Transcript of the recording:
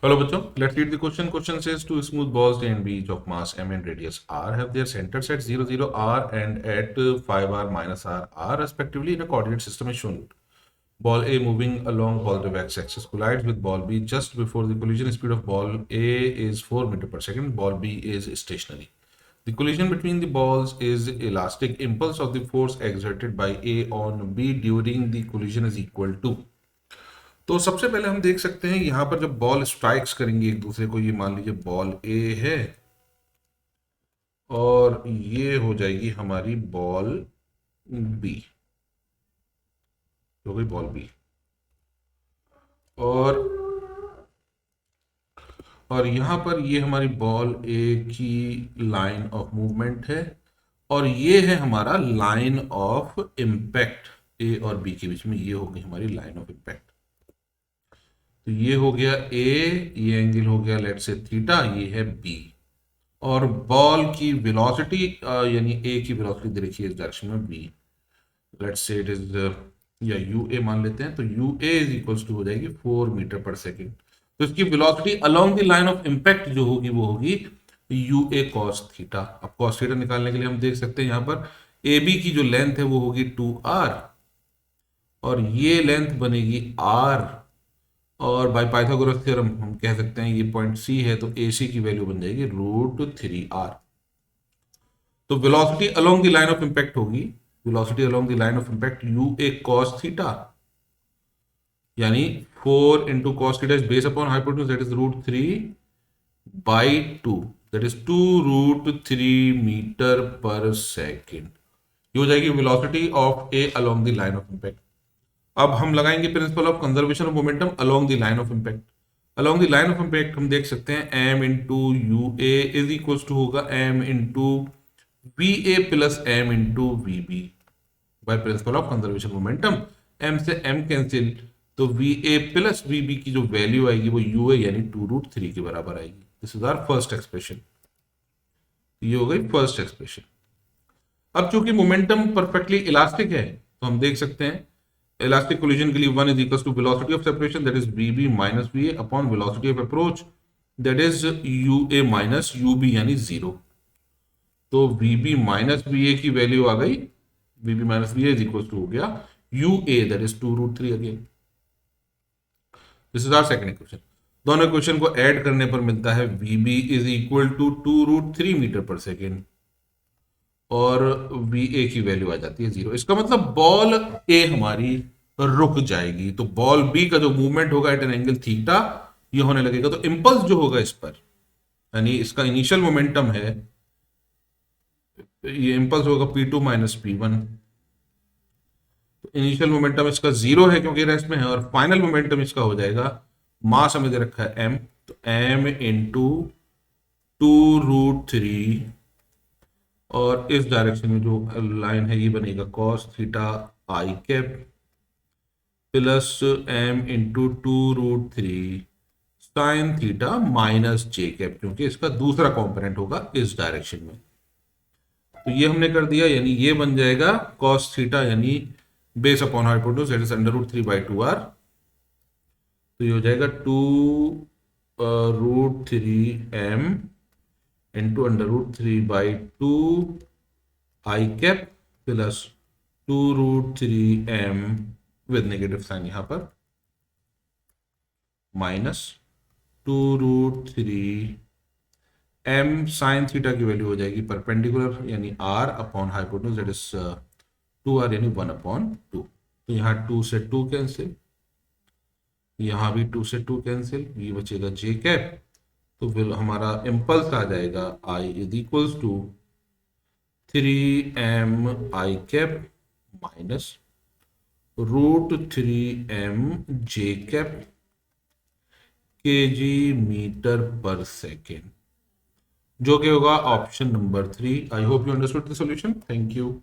Hello, bachcho. Let's read the question. Question says two smooth balls A and B, each of mass m and radius r, have their centers at 0, 0, r and at 5r minus r respectively in a coordinate system is shown. Ball A moving along positive x-axis collides with ball B just before the collision speed of ball A is 4 meter per second. Ball B is stationary. The collision between the balls is elastic. Impulse of the force exerted by A on B during the collision is equal to. तो सबसे पहले हम देख सकते हैं यहां पर जब बॉल स्ट्राइक्स करेंगे एक दूसरे को, ये मान लीजिए बॉल ए है और ये हो जाएगी हमारी बॉल बी, हो गई बॉल बी। और यहां पर ये हमारी बॉल ए की लाइन ऑफ मूवमेंट है और ये है हमारा लाइन ऑफ इम्पैक्ट ए और बी के बीच में, ये होगी हमारी लाइन ऑफ इम्पैक्ट। तो ये हो गया ए, ये एंगल हो गया लेट से थीटा, ये है बी। और बॉल की वेलोसिटी यानी ए की वेलोसिटी दे रखी है इस डायरेक्शन में B, let's say it is या यू ए मान लेते हैं। तो u A is equals to हो जाएगी 4 मीटर पर सेकेंड। तो इसकी velocity along the line of impact जो होगी वो होगी यू ए कॉस थीटा। अब कॉस थीटा निकालने के लिए हम देख सकते हैं यहाँ पर ए बी की जो लेंथ है वो होगी 2r और ये लेंथ बनेगी r, और बाय पाइथागोरस थ्योरम हम कह सकते हैं ये पॉइंट सी है तो ए सी की वैल्यू बन जाएगी √3r। तो velocity along the line of impact होगी, velocity along the line of impact u A cos theta, यानी 4 into cos theta is based upon hypotenuse, that is √3/2, that is 2√3 metre पर second. ये हो जाएगी velocity of A along the line of impact. अब हम लगाएंगे principle of conservation of momentum along the line of impact. Along the line of impact हम देख सकते हैं m into u A is equal to होगा m into v A plus m into v B. By principle of conservation momentum m से m cancel, तो v A plus we B की जो value आएगी वो यू ए यानी 2√3 के बराबर आएगी। This is our first expression, ये हो गई फर्स्ट एक्सप्रेशन। अब चूंकि मोमेंटम परफेक्टली इलास्टिक है तो हम देख सकते हैं इलास्टिक कोलिजन के लिए 1 is equal to velocity of separation that is v B minus v A upon velocity of approach that is u A minus u B यानी 0। तो वीबी माइनस वी ए की वैल्यू आ गई, v B minus v A is equal to हो गया u A that is 2√3 again. This is our second equation. दोनों equation को add करने पर मिलता है v B is equal to 2√3 metre पर सेकेंड और वी ए की वैल्यू आ जाती है 0। इसका मतलब बॉल ए हमारी रुक जाएगी, तो बॉल बी का जो मूवमेंट होगा एट एन एंगल थीटा ये होने लगेगा। तो इंपल्स जो होगा इस पर, यानी इसका इनिशियल मोमेंटम है, ये इंपल्स होगा P2 माइनस P1। तो इनिशियल मोमेंटम इसका 0 है क्योंकि रेस्ट में है, और फाइनल मोमेंटम इसका हो जाएगा, मास हमें दे रखा है m, तो m इंटू 2√3 और इस डायरेक्शन में जो लाइन है ये बनेगा cos theta i cap plus m into 2√3 sine theta minus j cap, क्योंकि इसका दूसरा कंपोनेंट होगा इस डायरेक्शन में। तो ये हमने कर दिया, यानी ये बन जाएगा cos थीटा यानी base upon hypotenuse that is √3/2r। तो ये हो जाएगा 2√3m into √3/2 i cap plus 2√3m with negative sine यहां पर माइनस 2√3m साइन थीटा की वैल्यू हो जाएगी परपेंडिकुलर यानी r upon hypotenuse that is 2r यानी 1/2। तो यहाँ 2 से 2 कैंसिल, यहाँ भी 2 से 2 कैंसिल, ये बचेगा जे कैप। तो फिर हमारा इम्पल्स आ जाएगा I is equals to 3m i cap minus √3m j cap kg metre पर सेकेंड, जो कि होगा option number 3। I hope you understood the solution. Thank you.